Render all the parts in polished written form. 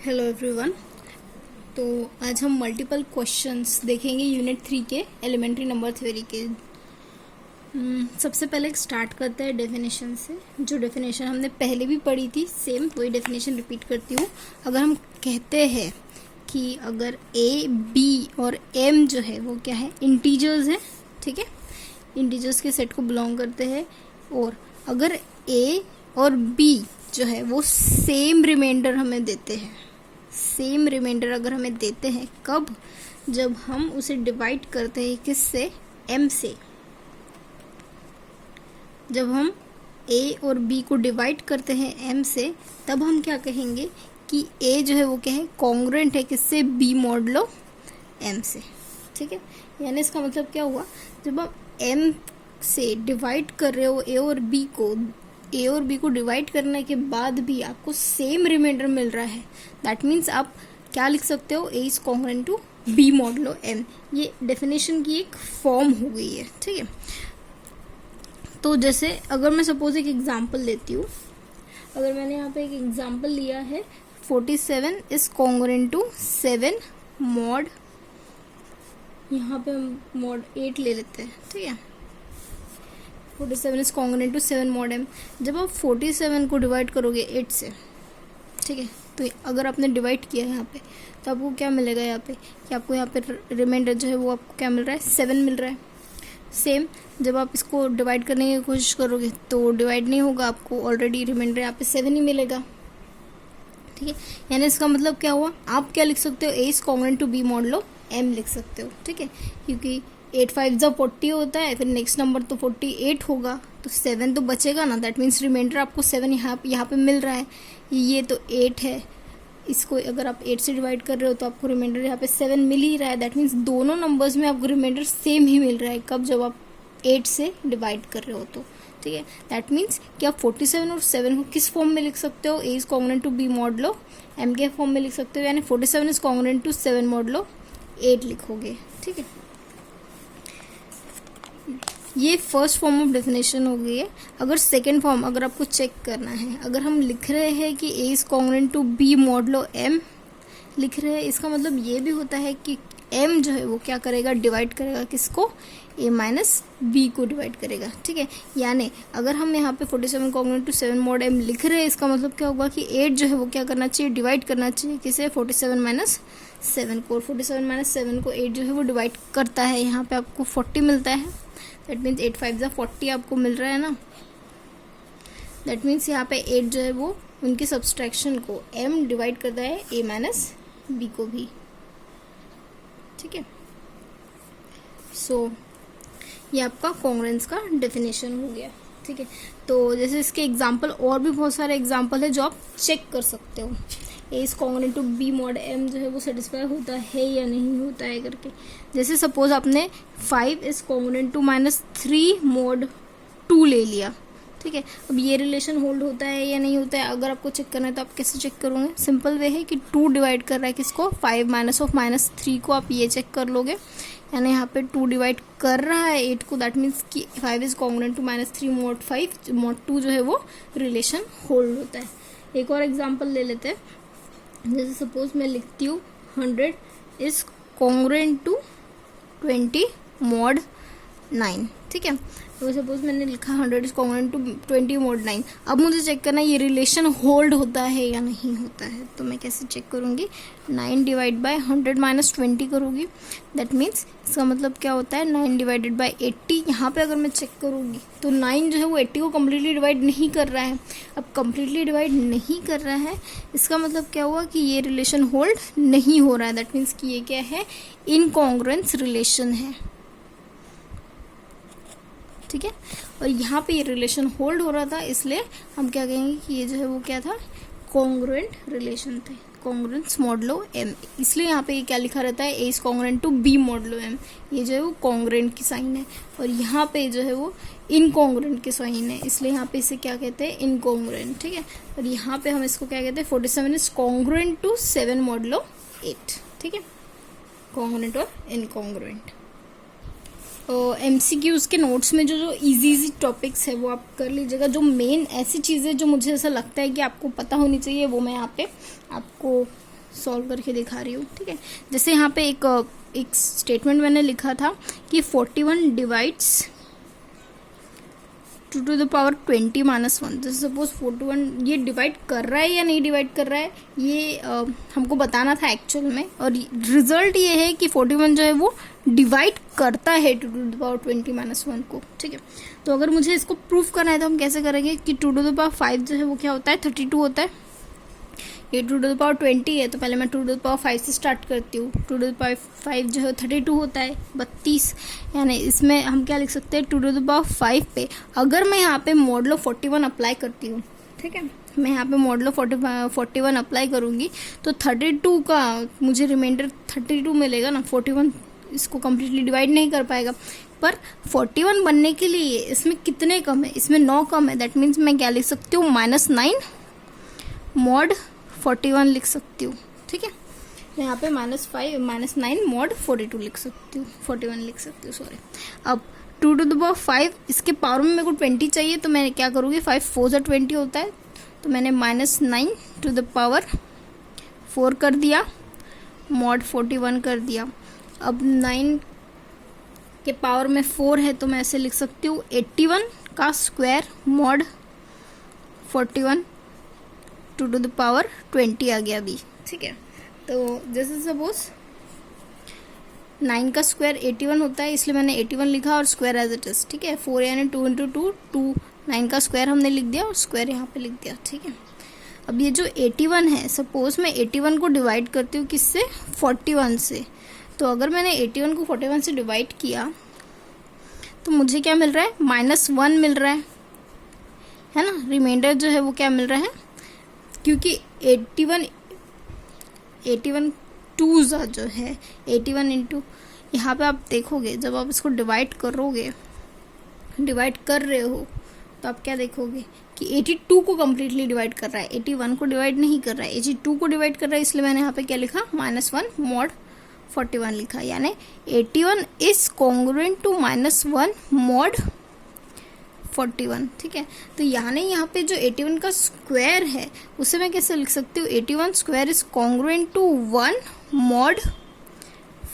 Hello everyone. तो आज हम मल्टीपल क्वेश्चंस देखेंगे यूनिट 3 के एलिमेंट्री नंबर थ्योरी के। सबसे पहले स्टार्ट करते हैं डेफिनेशन से। जो डेफिनेशन हमने पहले भी पढ़ी थी सेम वही डेफिनेशन रिपीट करती हूँ। अगर हम कहते हैं कि अगर ए बी और एम जो है वो क्या है, इंटीजर्स है, ठीक है, इंटीजर्स के सेट को बिलोंग करते हैं, और अगर ए और बी जो है वो सेम रिमाइंडर हमें देते हैं, सेम रिमाइंडर अगर हमें देते हैं कब, जब हम उसे डिवाइड करते हैं किससे, m से। जब हम a और b को डिवाइड करते हैं m से, तब हम क्या कहेंगे कि a जो है वो क्या है, कॉन्ग्रुएंट है किससे, b मॉडलो m से, ठीक है। यानी इसका मतलब क्या हुआ, जब आप m से डिवाइड कर रहे हो a और b को डिवाइड करने के बाद भी आपको सेम रिमाइंडर मिल रहा है, दैट मीन्स आप क्या लिख सकते हो, a is congruent to b modulo m। ये डेफिनेशन की एक फॉर्म हो गई है, ठीक है। तो जैसे अगर मैं सपोज एक एग्जांपल लेती हूँ, अगर मैंने यहाँ पे एक एग्जांपल लिया है 47 इज कॉन्ग्रुएंट टू 7 मॉड, यहाँ पे हम मॉड 8 ले लेते हैं, ठीक है। 47 is congruent to 7 mod m। जब आप 47 को डिवाइड करोगे 8 से, ठीक है, तो अगर आपने डिवाइड किया है यहाँ पे, तो आपको क्या मिलेगा यहाँ पे, कि आपको यहाँ पे रिमाइंडर जो है वो आपको क्या मिल रहा है, 7 मिल रहा है। सेम जब आप इसको डिवाइड करने की कोशिश करोगे तो डिवाइड नहीं होगा, आपको ऑलरेडी रिमाइंडर यहाँ पे 7 ही मिलेगा, ठीक है। यानी इसका मतलब क्या हुआ, आप क्या लिख सकते हो, a is congruent to b modulo m लिख सकते हो, ठीक है, क्योंकि 8 5 जो 40 होता है, फिर नेक्स्ट नंबर तो 48 होगा, तो 7 तो बचेगा ना, दैट मीन्स रिमाइंडर आपको 7 यहाँ पे मिल रहा है। ये तो 8 है, इसको अगर आप 8 से डिवाइड कर रहे हो तो आपको रिमाइंडर यहाँ पे 7 मिल ही रहा है, दैट मीन्स दोनों नंबर्स में आपको रिमाइंडर सेम ही मिल रहा है, कब, जब आप 8 से डिवाइड कर रहे हो तो, ठीक है। दैट मीन्स कि आप 47 और 7 को किस फॉर्म में लिख सकते हो, a is congruent to b modulo m के फॉर्म में लिख सकते हो, यानी 47 इज कॉन्ग्रुएंट टू 7 मॉडलो 8 लिखोगे, ठीक है। ये फर्स्ट फॉर्म ऑफ डेफिनेशन हो गई है। अगर सेकेंड फॉर्म अगर आपको चेक करना है, अगर हम लिख रहे हैं कि a is congruent to b modulo m लिख रहे हैं, इसका मतलब ये भी होता है कि m जो है वो क्या करेगा, डिवाइड करेगा किसको, a माइनस b को डिवाइड करेगा, ठीक है। यानी अगर हम यहाँ पे 47 कॉन्ग्रुएंट टू 7 मॉड m लिख रहे हैं, इसका मतलब क्या होगा कि 8 जो है वो क्या करना चाहिए, डिवाइड करना चाहिए किसे, 47 माइनस 7 को, और 47 माइनस 7 को 8 जो है वो डिवाइड करता है, यहाँ पे आपको 40 मिलता है, दैट मीन्स 8 5 जा 40 आपको मिल रहा है ना, दैट मीन्स यहाँ पे 8 जो है वो उनके सब्सट्रैक्शन को m डिवाइड करता है a माइनस b को भी, ठीक है। सो ये आपका कॉन्ग्रुएंस का डेफिनेशन हो गया, ठीक है। तो जैसे इसके एग्जांपल और भी बहुत सारे एग्जांपल है जो आप चेक कर सकते हो, a is congruent to b mod m जो है वो सेटिस्फाई होता है या नहीं होता है करके। जैसे सपोज आपने 5 इज कॉन्ग्रुएंट टू -3 मॉड 2 ले लिया, ठीक है। अब ये रिलेशन होल्ड होता है या नहीं होता है, अगर आपको चेक करना है तो आप कैसे चेक करोगे, सिंपल वे है कि 2 डिवाइड कर रहा है किसको, 5 माइनस ऑफ -3 को, आप ये चेक कर लोगे, यानी यहाँ पे 2 डिवाइड कर रहा है 8 को, दैट मीन्स कि 5 is congruent to -3 mod 5 mod 2 जो है वो रिलेशन होल्ड होता है। एक और एग्जाम्पल ले लेते हैं, जैसे सपोज मैं लिखती हूँ 100 इज कॉन्ग्रुएंट टू 20 मॉड 9, ठीक है। तो सपोज मैंने लिखा 100 इज कॉन्ग्रुएंट टू 20 मॉड 9। अब मुझे चेक करना है ये रिलेशन होल्ड होता है या नहीं होता है, तो मैं कैसे चेक करूँगी, 9 डिवाइड बाय 100 माइनस 20 करूँगी, दैट मीन्स इसका मतलब क्या होता है, 9 डिवाइडेड बाय 80। यहाँ पे अगर मैं चेक करूँगी तो 9 जो है वो 80 को कम्प्लीटली डिवाइड नहीं कर रहा है। अब कम्प्लीटली डिवाइड नहीं कर रहा है, इसका मतलब क्या हुआ कि ये रिलेशन होल्ड नहीं हो रहा है, दैट मीन्स कि ये क्या है, इनकॉन्ग्रुएंस रिलेशन है, ठीक है। और यहाँ पे ये रिलेशन होल्ड हो रहा था, इसलिए हम क्या कहेंगे कि ये जो है वो क्या था, कॉन्ग्रुएंट रिलेशन थे, कॉन्ग्रुएंस मॉडलो m। इसलिए यहाँ पे ये क्या लिखा रहता है, a is congruent to b modulo m, ये जो है वो कॉन्ग्रुएंट की साइन है, और यहाँ पे जो है वो इनकॉन्ग्रुएंट की साइन है, इसलिए यहाँ पे इसे क्या कहते हैं, इनकॉन्ग्रुएंट, ठीक है। और यहाँ पे हम इसको क्या कहते हैं, 47 इज कॉन्ग्रुएंट टू 7 मॉडलो 8, ठीक है, कॉन्ग्रुएंट और इनकॉन्ग्रुएंट। MCQs के नोट्स में जो इजी टॉपिक्स है वो आप कर लीजिएगा। जो मेन ऐसी चीज़ें जो मुझे ऐसा लगता है कि आपको पता होनी चाहिए वो मैं यहाँ पे आपको सॉल्व करके दिखा रही हूँ, ठीक है। जैसे यहाँ पे एक स्टेटमेंट मैंने लिखा था कि 41 divides 2 to the power 20 minus 1। जैसे सपोज 41 ये डिवाइड कर रहा है या नहीं डिवाइड कर रहा है, ये हमको बताना था एक्चुअल में, और रिजल्ट ये है कि 41 जो है वो डिवाइड करता है 2 to the power 20 माइनस 1 को, ठीक है। तो अगर मुझे इसको प्रूफ करना है तो हम कैसे करेंगे कि 2 to the power 5 जो है वो क्या होता है 32 होता है, ये 2 to the power 20 है तो पहले मैं 2 to the power 5 से स्टार्ट करती हूँ। 2 to the power 5 जो है 32 होता है 32, यानी इसमें हम क्या लिख सकते हैं 2 to the power 5 पे अगर मैं यहाँ पे मॉडलो 41 अप्लाई करती हूँ, ठीक है, मैं यहाँ पे मॉडलो 41 अप्लाई करूँगी तो 32 का मुझे रिमाइंडर 32 मिलेगा ना। 41 इसको कम्प्लीटली डिवाइड नहीं कर पाएगा, पर 41 बनने के लिए इसमें कितने कम है, इसमें 9 कम है। दैट मीन्स मैं क्या लिख सकती हूँ -9 मॉड 41 लिख सकती हूँ, ठीक है। यहाँ पे -9 मॉड 42 लिख सकती हूँ, 41 लिख सकती हूँ, सॉरी। अब 2 to the power 5 इसके पावर में मेरे को 20 चाहिए तो मैं क्या करूँगी, 5 4 से 20 होता है तो मैंने -9 to the power 4 कर दिया, मॉड 41 कर दिया। अब 9 के पावर में 4 है तो मैं ऐसे लिख सकती हूँ 81 का square mod 41 2 to the power 20 आ गया अभी, ठीक है। तो जैसे सपोज 9 का स्क्वायर 81 होता है इसलिए मैंने 81 लिखा और स्क्वायर एज इट इज, ठीक है। 4 यानी 2 into 2 2, 9 का स्क्वायर हमने लिख दिया और स्क्वायर यहाँ पे लिख दिया, ठीक है। अब ये जो 81 है, सपोज मैं 81 को डिवाइड करती हूँ किससे, 41 से, तो अगर मैंने 81 को 41 से डिवाइड किया तो मुझे क्या मिल रहा है, -1 मिल रहा है ना। रिमाइंडर जो है वो क्या मिल रहा है, क्योंकि 81 टूज़ा जो है 81 इंटू, यहाँ पे आप देखोगे जब आप इसको डिवाइड कर रहे हो तो आप क्या देखोगे कि 82 को कम्प्लीटली डिवाइड कर रहा है, 81 को डिवाइड नहीं कर रहा है, 82 को डिवाइड कर रहा है। इसलिए मैंने यहाँ पे क्या लिखा, -1 मॉड 41 लिखा, यानी 81 इज कॉन्ग्रुएंट टू -1 मॉड 41, ठीक है। तो यानी यहाँ पे जो 81 का स्क्वायर है उसे मैं कैसे लिख सकती हूँ, 81 square is congruent to 1 mod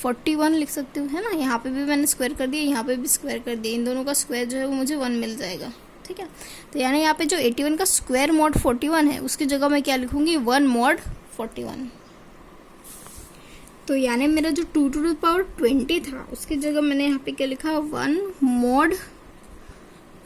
41 लिख सकती हूँ, है ना। यहाँ पे भी मैंने स्क्वायर कर दिया, यहाँ पे भी स्क्वायर कर दिया, इन दोनों का स्क्वायर जो है वो मुझे 1 मिल जाएगा, ठीक है। तो यानी यहाँ पे जो 81 का स्क्वायर मॉड 41 है उसकी जगह मैं क्या लिखूंगी, 1 मॉड 41। तो यानी मेरा जो 2 to the power 20 था उसकी जगह मैंने यहाँ पे क्या लिखा, 1 मॉड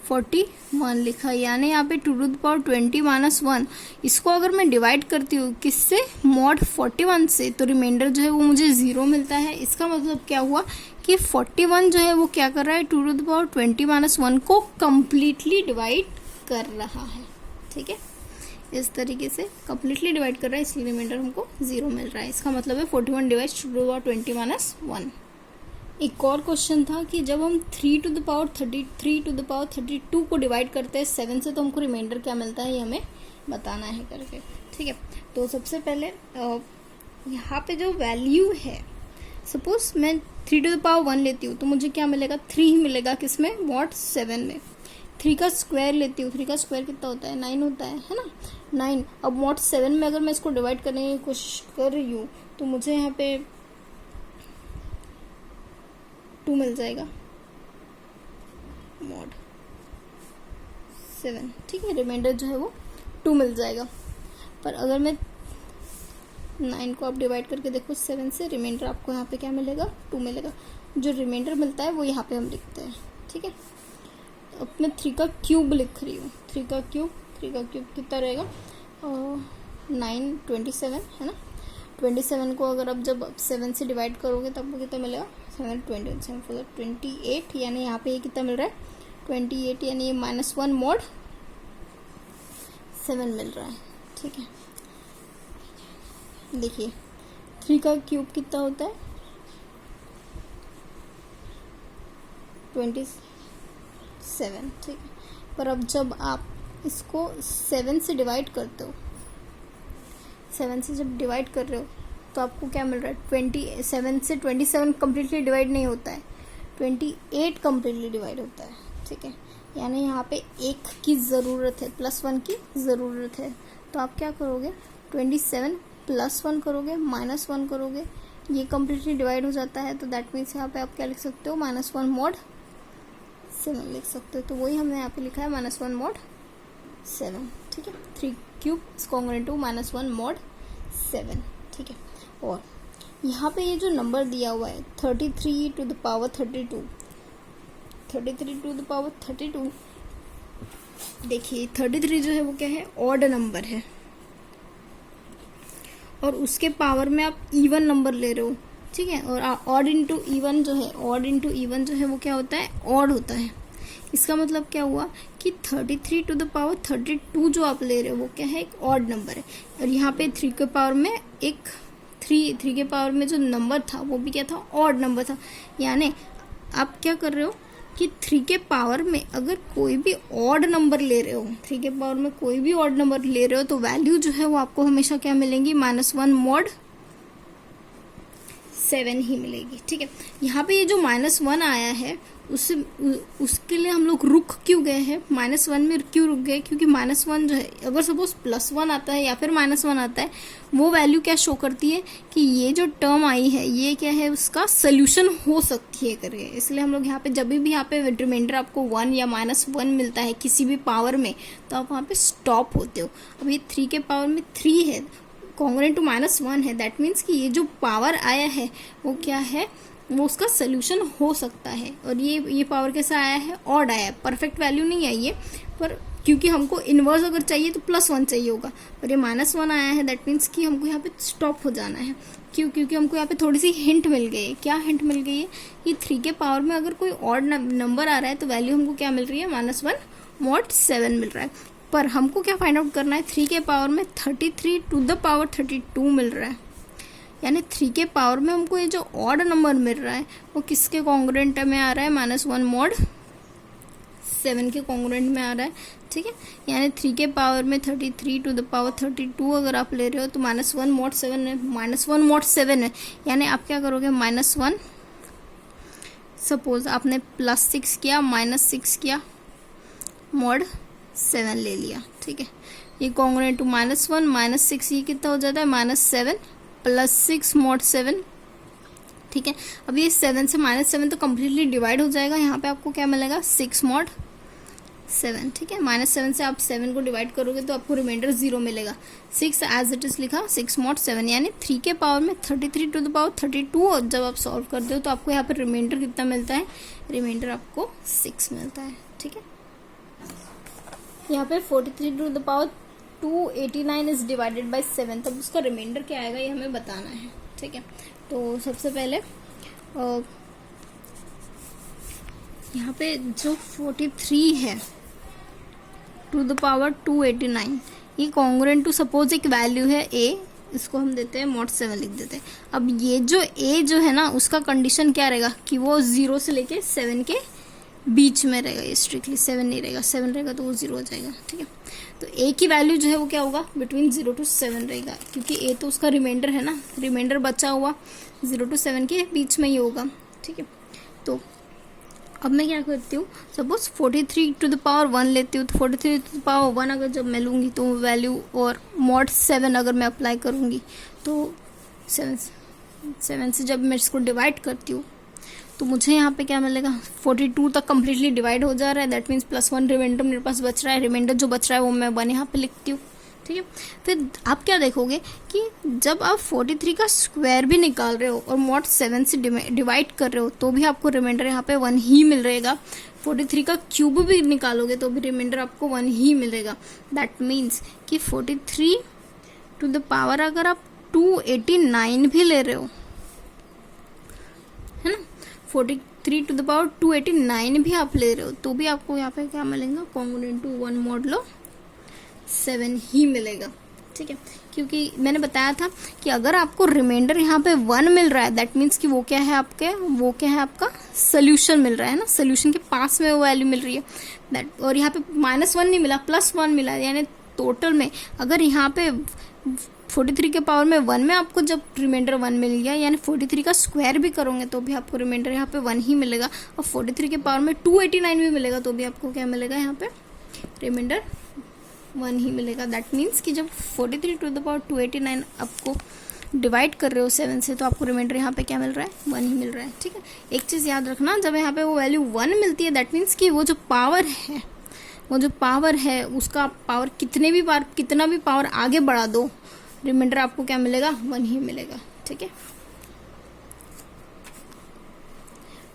41 लिखा। यानी यहाँ पे 2 to the power 20 माइनस 1, इसको अगर मैं डिवाइड करती हूँ किससे, मॉड 41 से, तो रिमाइंडर जो है वो मुझे 0 मिलता है। इसका मतलब क्या हुआ कि 41 जो है वो क्या कर रहा है, 2 to the power 20 माइनस 1 को कम्प्लीटली डिवाइड कर रहा है, ठीक है। इस तरीके से कम्प्लीटली डिवाइड कर रहा है, इसलिए रिमाइंडर हमको 0 मिल रहा है। इसका मतलब है 41 divide 2 to the power 20 minus 1। एक और क्वेश्चन था कि जब हम 3 to the power 32 को डिवाइड करते हैं 7 से तो हमको रिमाइंडर क्या मिलता है, ये हमें बताना है करके, ठीक है। तो सबसे पहले यहाँ पे जो वैल्यू है, सपोज मैं 3 to the power 1 लेती हूँ तो मुझे क्या मिलेगा, 3 ही मिलेगा, किसमें, मॉड 7 में। 3 का स्क्वायर लेती हूँ, 3 का स्क्वायर कितना होता है, 9 होता है ना, 9। अब मॉड 7 में अगर मैं इसको डिवाइड करने की कोशिश कर रही हूँ तो मुझे यहाँ पे 2 मिल जाएगा, मॉड 7, ठीक है। रिमाइंडर जो है वो 2 मिल जाएगा। पर अगर मैं 9 को आप डिवाइड करके देखो 7 से, रिमाइंडर आपको यहाँ पे क्या मिलेगा, 2 मिलेगा। जो रिमाइंडर मिलता है वो यहाँ पे हम लिखते हैं, ठीक है। अब मैं 3 का क्यूब लिख रही हूँ, 3 का क्यूब कितना रहेगा, 9 27 है ना। 27 को अगर आप जब 7 से डिवाइड करोगे तब आपको कितना मिलेगा, 7 28, यानी यहाँ पे ये कितना मिल रहा है, 28, यानी ये -1 मॉड 7 मिल रहा है, ठीक है। देखिए 3 का क्यूब कितना होता है, 27, ठीक है। पर अब जब आप इसको 7 से डिवाइड करते हो, 7 से जब डिवाइड कर रहे हो तो आपको क्या मिल रहा है, 27 से 27 कम्प्लीटली डिवाइड नहीं होता है, 28 कम्प्लीटली डिवाइड होता है, ठीक है। यानी यहाँ पे 1 की ज़रूरत है, +1 की ज़रूरत है। तो आप क्या करोगे, 27 +1 करोगे, -1 करोगे, ये कम्प्लीटली डिवाइड हो जाता है, तो दैट मीन्स यहाँ पे आप क्या लिख सकते हो, -1 mod 7 लिख सकते हो। तो वही हमने यहाँ पे लिखा है -1 mod 7, ठीक है। 3 cube is congruent to -1 mod 7, ठीक है। और यहाँ पे ये जो नंबर दिया हुआ है 33 to the power 32, 33 to the power 32, देखिए 33 जो है वो क्या है, ऑड नंबर है, और उसके पावर में आप इवन नंबर ले रहे हो, ठीक है। और ऑड इंटू इवन जो है, ऑड इंटू इवन जो है वो क्या होता है, ऑड होता है। इसका मतलब क्या हुआ कि 33 to the power 32 जो आप ले रहे हो वो क्या है, एक ऑड नंबर है। और यहाँ पे 3 के पावर में एक 3 के पावर में जो नंबर था वो भी क्या था, ऑड नंबर था। यानी आप क्या कर रहे हो कि 3 के पावर में अगर कोई भी ऑड नंबर ले रहे हो, 3 के पावर में कोई भी ऑड नंबर ले रहे हो, तो वैल्यू जो है वो आपको हमेशा क्या मिलेंगी, -1 mod 7 ही मिलेगी, ठीक है। यहाँ पे ये जो -1 आया है उसके लिए हम लोग रुक क्यों गए हैं, -1 में क्यों रुक गए, क्योंकि -1 जो है अगर सपोज +1 आता है या फिर -1 आता है, वो वैल्यू क्या शो करती है कि ये जो टर्म आई है ये क्या है, उसका सोल्यूशन हो सकती है करके। इसलिए हम लोग यहाँ पे जब भी यहाँ पे रिमाइंडर आपको 1 या -1 मिलता है किसी भी पावर में, तो आप वहाँ पे स्टॉप होते हो। अब ये 3 के पावर में 3 है, कॉन्ग्रुएंट टू -1 है, दैट मीन्स कि ये जो पावर आया है वो क्या है, वो उसका सोल्यूशन हो सकता है। और ये पावर कैसा आया है, ऑड आया है, परफेक्ट वैल्यू नहीं आई है, पर क्योंकि हमको इन्वर्स अगर चाहिए तो +1 चाहिए होगा, पर ये -1 आया है, दैट मीन्स कि हमको यहाँ पे स्टॉप हो जाना है। क्यों, क्योंकि हमको यहाँ पे थोड़ी सी हिंट मिल गई है। क्या हिंट मिल गई है, ये 3 के पावर में अगर कोई ऑड नंबर आ रहा है तो वैल्यू हमको क्या मिल रही है, -1 mod 7 मिल रहा है। पर हमको क्या फाइंड आउट करना है, 3 के पावर में 33 to the power 32 मिल रहा है। यानी 3 के पावर में हमको ये जो ऑड नंबर मिल रहा है वो किसके कॉन्ग्रुएंट में आ रहा है, -1 mod 7 के कॉन्ग्रुएंट में आ रहा है, ठीक है। यानी 3 के पावर में 33 to the power 32 अगर आप ले रहे हो तो -1 mod 7 है, -1 mod 7 है। यानी आप क्या करोगे, -1, सपोज आपने +6 किया, -6 किया, mod 7 ले लिया, ठीक है। ये कॉन्ग्रुएंट टू -1 -6, ये कितना हो जाता है, -7 +6 mod 7, ठीक है। अब ये 7 से -7 तो कम्प्लीटली डिवाइड हो जाएगा, यहाँ पे आपको क्या मिलेगा, 6 mod 7, ठीक है। -7 से आप 7 को डिवाइड करोगे तो आपको रिमाइंडर 0 मिलेगा। 6 एज इट इज लिखा, 6 mod 7, यानी 3 के पावर में 33 to the power 32, और जब आप सॉल्व करते हो तो आपको यहाँ पे रिमाइंडर कितना मिलता है, रिमाइंडर आपको 6 मिलता है, ठीक है। यहाँ पे 43 to the power 289 is divided by 7, तब उसका रिमाइंडर क्या आएगा ये हमें बताना है, ठीक है। तो सबसे पहले यहाँ पे जो 43 है टू द पावर 289, ये कॉन्ग्रुएंट टू सपोज एक वैल्यू है a, इसको हम देते हैं mod 7 लिख देते हैं। अब ये जो a जो है ना, उसका कंडीशन क्या रहेगा कि वो 0 से लेके 7 के बीच में रहेगा। ये स्ट्रिक्टली 7 नहीं रहेगा, 7 रहेगा तो वो 0 हो जाएगा, ठीक है। तो a की वैल्यू जो है वो क्या होगा, बिटवीन 0 to 7 रहेगा, क्योंकि a तो उसका रिमाइंडर है ना, रिमाइंडर बचा हुआ 0 to 7 के बीच में ही होगा, ठीक है। तो अब मैं क्या करती हूँ, सपोज 43 to the power 1 लेती हूँ, तो 43 to the power 1 अगर जब मैं लूँगी तो वैल्यू, और mod 7 अगर मैं अप्लाई करूँगी तो 7 से जब मैं इसको डिवाइड करती हूँ तो मुझे यहाँ पे क्या मिलेगा, 42 तक कम्प्लीटली डिवाइड हो जा रहा है, दैट मीन्स +1 रिमाइंडर मेरे पास बच रहा है। रिमाइंडर जो बच रहा है वो मैं 1 यहाँ पे लिखती हूँ, ठीक है। फिर आप क्या देखोगे कि जब आप 43 का स्क्वायर भी निकाल रहे हो और mod 7 से डिवाइड कर रहे हो तो भी आपको रिमाइंडर यहाँ पे 1 ही मिल रहेगा। 43 का क्यूब भी निकालोगे तो भी रिमाइंडर आपको 1 ही मिलेगा। दैट मीन्स कि 43 टू द पावर अगर आप 289 भी ले रहे हो, है ना, 43 टू द पावर 289 भी आप ले रहे हो तो भी आपको यहाँ पे क्या मिलेगा, कॉन्ग्रुएंट टू 1 mod 7 ही मिलेगा, ठीक है। क्योंकि मैंने बताया था कि अगर आपको रिमाइंडर यहाँ पे 1 मिल रहा है, दैट मीन्स कि वो क्या है आपका सोल्यूशन मिल रहा है ना, सोल्यूशन के पास में वो वैल्यू मिल रही है दैट। और यहाँ पे -1 नहीं मिला, +1 मिला, यानी टोटल में अगर यहाँ पे 43 के पावर में 1 में आपको जब रिमाइंडर 1 मिल गया, यानी 43 का स्क्वायर भी करोगे तो भी आपको रिमाइंडर यहाँ पे 1 ही मिलेगा। और 43 के पावर में 289 भी मिलेगा तो भी आपको क्या मिलेगा, यहाँ पे रिमाइंडर 1 ही मिलेगा। दैट मीन्स कि जब 43 टू द पावर 289 आपको डिवाइड कर रहे हो 7 से, तो आपको रिमाइंडर यहाँ पे क्या मिल रहा है, 1 ही मिल रहा है। ठीक है, एक चीज़ याद रखना, जब यहाँ पे वो वैल्यू 1 मिलती है दैट मीन्स कि वो जो पावर है उसका पावर कितना भी पावर आगे बढ़ा दो, रिमाइंडर आपको क्या मिलेगा, 1 ही मिलेगा। ठीक है,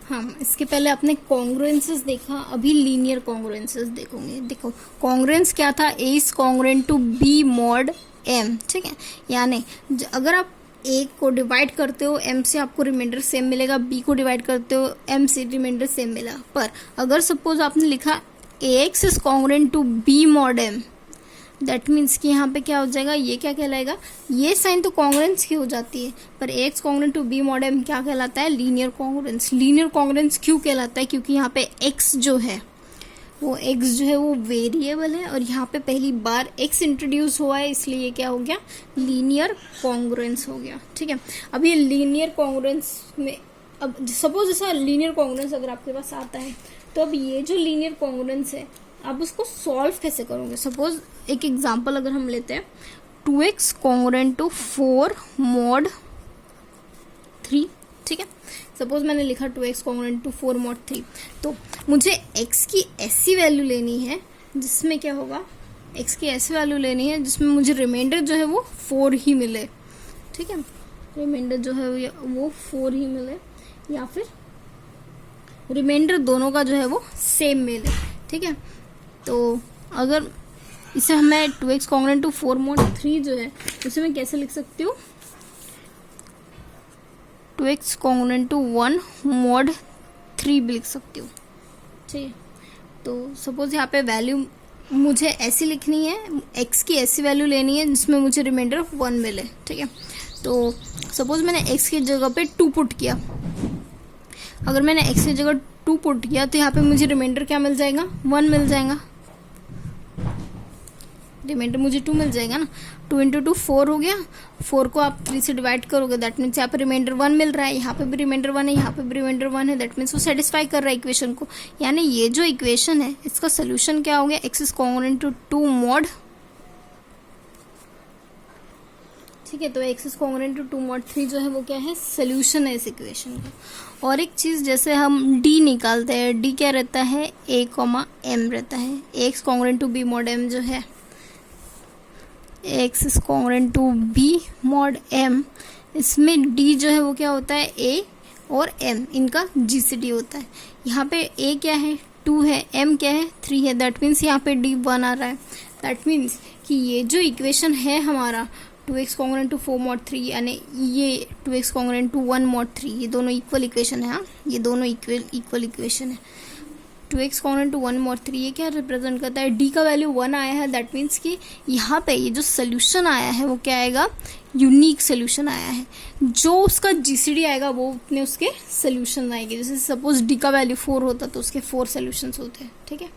हाँ, इसके पहले आपने कॉन्ग्रुएंसेस देखा, अभी लीनियर कॉन्ग्रुएंसेस देखोगे। देखो कॉन्ग्रुएंस क्या था, A is congruent to B mod M. ठीक है, यानी अगर आप ए को डिवाइड करते हो एम से आपको रिमाइंडर सेम मिलेगा, बी को डिवाइड करते हो एम से रिमाइंडर सेम मिला। पर अगर सपोज आपने लिखा A X is congruent to B mod M, that means कि यहाँ पे क्या हो जाएगा, ये क्या कहलाएगा, ये साइन तो कॉन्ग्रुएंस की हो जाती है, पर A X congruent to B mod M क्या कहलाता है, लीनियर कॉन्ग्रुएंस। लीनियर कॉन्ग्रुएंस क्यों कहलाता है, क्योंकि यहाँ पे एक्स जो है वो वेरिएबल है और यहाँ पे पहली बार x इंट्रोड्यूस हुआ है, इसलिए ये क्या हो गया, लीनियर कॉन्ग्रुएंस हो गया। ठीक है, अब ये लीनियर कॉन्ग्रुएंस में, अब सपोज ऐसा लीनियर कॉन्ग्रुएंस अगर आपके पास आता है, तो अब ये जो लीनियर कॉन्ग्रुएंस है आप उसको सॉल्व कैसे करोगे। सपोज एक एग्जांपल अगर हम लेते हैं, 2x कॉन्ग्रुएंट टू 4 mod 3। ठीक है, सपोज मैंने लिखा 2x कॉन्ग्रुएंट टू 4 mod 3, तो मुझे x की ऐसी वैल्यू लेनी है जिसमें क्या होगा, x की ऐसी वैल्यू लेनी है जिसमें मुझे रिमाइंडर जो है वो 4 ही मिले। ठीक है, रिमाइंडर जो है वो 4 ही मिले, या फिर रिमाइंडर दोनों का जो है वो सेम मिले। ठीक है, तो अगर इसे मैं 2x कॉन्ग्रुएंट टू 4 mod 3 जो है उसे मैं कैसे लिख सकती हूँ, 2x कॉन्ग्रुएंट टू 1 mod 3 भी लिख सकती हूँ। ठीक है, तो सपोज यहाँ पे वैल्यू मुझे ऐसी लिखनी है, x की ऐसी वैल्यू लेनी है जिसमें मुझे रिमाइंडर 1 मिले। ठीक है, तो सपोज मैंने x की जगह पे 2 पुट किया, अगर मैंने x की जगह 2 पुट किया तो यहाँ पे मुझे रिमाइंडर क्या मिल जाएगा, 1 मिल जाएगा। रिमाइंडर मुझे 2 मिल जाएगा ना, 2 इंटू 2 4 हो गया, 4 को आप 3 से डिवाइड करोगे, दैट मीन्स यहाँ पे रिमाइंडर 1 मिल रहा है, यहाँ पे भी रिमाइंडर 1 है, यहाँ पे भी रिमाइंडर 1 है, दैट मीन्स वो सेटिस्फाई कर रहा है इक्वेशन को। यानी ये जो इक्वेशन है इसका सोल्यूशन क्या हो गया, x is congruent to 2 mod। ठीक है, तो x is congruent to 2 mod 3 जो है वो क्या है, सोल्यूशन है इस इक्वेशन का। और एक चीज, जैसे हम d निकालते हैं, d क्या रहता है, a, m रहता है, x congruent to b mod m जो है, x is congruent to b mod m, इसमें d जो है वो क्या होता है, a और m इनका GCD होता है। यहाँ पे a क्या है, 2 है, m क्या है, 3 है, दैट मीन्स यहाँ पे d 1 आ रहा है। दैट मीन्स कि ये जो इक्वेशन है हमारा 2x कॉन्ग्रुएंट टू 4 mod 3, यानी ये 2x कॉन्ग्रुएंट टू 1 mod 3, ये दोनों इक्वल इक्वेशन है। हाँ, ये दोनों इक्वल इक्वेशन है। 2x कॉन्ग्रुएंट टू 1 mod 3 ये क्या रिप्रेजेंट करता है, d का वैल्यू 1 आया है, दैट मीन्स कि यहाँ पे ये जो सोल्यूशन आया है वो क्या आएगा, यूनिक सोल्यूशन आया है। जो उसका GCD आएगा वो उतने उसके सोल्यूशन आएंगे। जैसे सपोज d का वैल्यू 4 होता तो उसके 4 सोल्यूशंस होते हैं। ठीक है,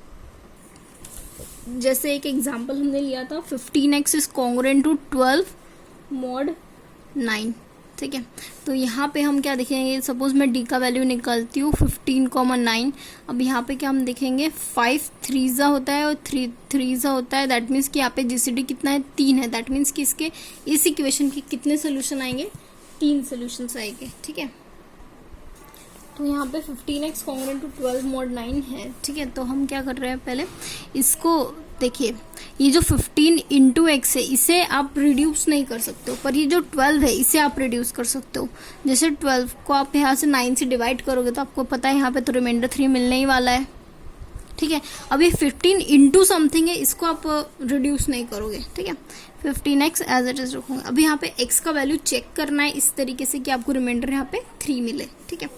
जैसे एक एग्जांपल हमने लिया था, 15x is congruent to 12 mod 9। ठीक है, तो यहाँ पे हम क्या देखेंगे, सपोज मैं d का वैल्यू निकालती हूँ 15,9। अब यहाँ पे क्या हम देखेंगे, 5 3 होता है और 3 3 होता है, दैट मीन्स कि यहाँ पे GCD कितना है, 3 है। दैट मीन्स कि इसके इस इक्वेशन के कितने सोल्यूशन आएंगे, 3 सोल्यूशंस आएंगे। ठीक है, तो यहाँ पे 15x कॉन्ग्रुएंट टू 12 mod 9 है। ठीक है, तो हम क्या कर रहे हैं, पहले इसको देखिए, ये जो 15 इंटू एक्स है इसे आप रिड्यूस नहीं कर सकते हो, पर ये जो 12 है इसे आप रिड्यूस कर सकते हो। जैसे 12 को आप यहाँ से 9 से डिवाइड करोगे तो आपको पता है यहाँ पे तो रिमाइंडर 3 मिलने ही वाला है। ठीक है, अब ये 15 इंटू समथिंग है, इसको आप रिड्यूस नहीं करोगे। ठीक है, 15x एज इट इज रखूंगा। अब यहाँ पे x का वैल्यू चेक करना है इस तरीके से कि आपको रिमाइंडर यहाँ पे 3 मिले। ठीक है,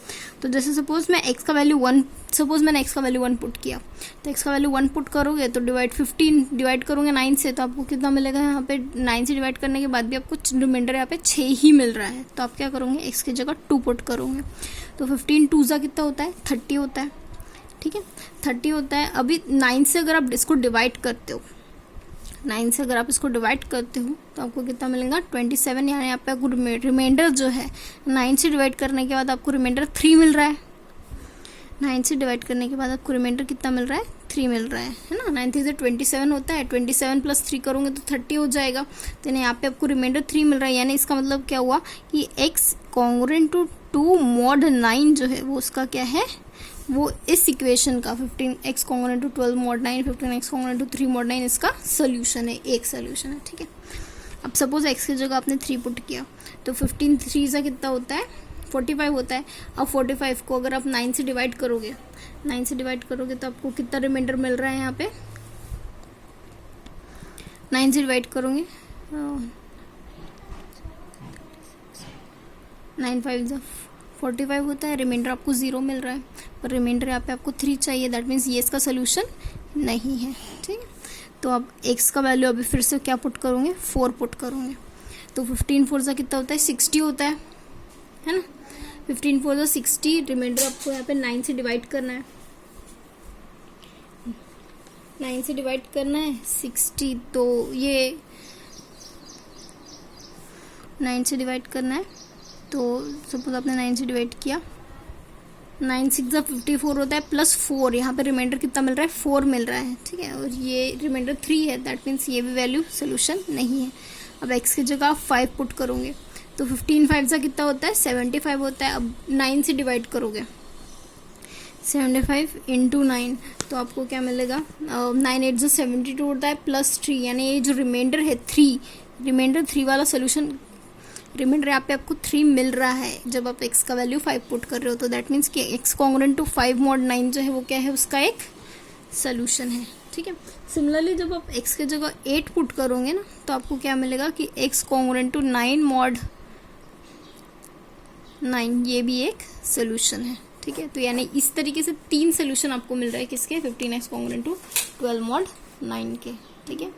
तो जैसे सपोज मैं x का वैल्यू 1, सपोज मैंने x का वैल्यू 1 पुट किया, तो x का वैल्यू 1 पुट करोगे तो 15 डिवाइड करोगे 9 से, तो आपको कितना मिलेगा, यहाँ पे 9 से डिवाइड करने के बाद भी आपको रिमाइंडर यहाँ पे 6 ही मिल रहा है। तो आप क्या करोगे, x की जगह 2 पुट करोगे, तो 15 2 जा कितना होता है, 30 होता है। ठीक है, 30 होता है। अभी 9 से अगर आप इसको डिवाइड करते हो, 9 से अगर आप इसको डिवाइड करते हो तो आपको कितना मिलेगा, 27। यानी यहाँ पे आपको रिमाइंडर जो है 9 से डिवाइड करने के बाद आपको रिमाइंडर 3 मिल रहा है। 9 से डिवाइड करने के बाद आपको रिमाइंडर कितना मिल रहा है, 3 मिल रहा है ना। 9 3 27 होता है, 27 प्लस 3 करोगे तो 30 हो जाएगा। तो यहाँ पे आपको रिमाइंडर 3 मिल रहा है, यानी इसका मतलब क्या हुआ कि x कॉन्ग्रुएंट टू 2 mod 9 जो है वो उसका क्या है, वो इस इक्वेशन का 15x congruent to 12 mod 9, 15x congruent to 3 mod 9 इसका सोल्यूशन है, एक सोल्यूशन है, ठीक है। अब सपोज x की जगह आपने 3 पुट किया तो 15 3 से कितना होता है, 45 होता है। अब 45 को अगर आप 9 से डिवाइड करोगे, 9 से डिवाइड करोगे तो आपको कितना रिमाइंडर मिल रहा है यहाँ पे, 9 से डिवाइड करोगे 9 5 45 होता है, रिमाइंडर आपको 0 मिल रहा है, पर रिमाइंडर यहाँ पे आपको 3 चाहिए, दैट मीन्स ये इसका सोल्यूशन नहीं है, ठीक है। तो अब x का वैल्यू अभी फिर से क्या पुट करोगे, 4 पुट करोगे, तो 15 4 से कितना होता है, 60 होता है ना। 15 4 से 60, रिमाइंडर आपको यहाँ पे 9 से डिवाइड करना है, 9 से डिवाइड करना है 60, तो ये 9 से डिवाइड करना है, तो सपोज आपने 9 से डिवाइड किया, 9 6 54 होता है प्लस 4, यहाँ पे रिमाइंडर कितना मिल रहा है, 4 मिल रहा है, ठीक है। और ये रिमाइंडर 3 है, दैट मीन्स ये भी वैल्यू सोल्यूशन नहीं है। अब x की जगह आप 5 पुट करोगे तो 15 5 से कितना होता है, 75 होता है। अब 9 से डिवाइड करोगे, 75 इंटू 9, तो आपको क्या मिलेगा, 9 8 जो 72 होता है प्लस 3, यानी ये जो रिमाइंडर है 3, रिमाइंडर 3 वाला सोल्यूशन, रिमाइंडर यहाँ पे आपको 3 मिल रहा है जब आप x का वैल्यू 5 पुट कर रहे हो, तो दैट मीन्स कि x कॉन्ग्रुएंट टू 5 mod 9 जो है वो क्या है, उसका एक सोल्यूशन है, ठीक है। सिमिलरली जब आप x की जगह 8 पुट करोगे ना तो आपको क्या मिलेगा कि x कॉन्ग्रुएंट टू 9 mod 9 ये भी एक सोल्यूशन है, ठीक है। तो यानी इस तरीके से 3 सोल्यूशन आपको मिल रहा है किसके, 15x कॉन्ग्रुएंट टू 12 mod 9 के, ठीक है।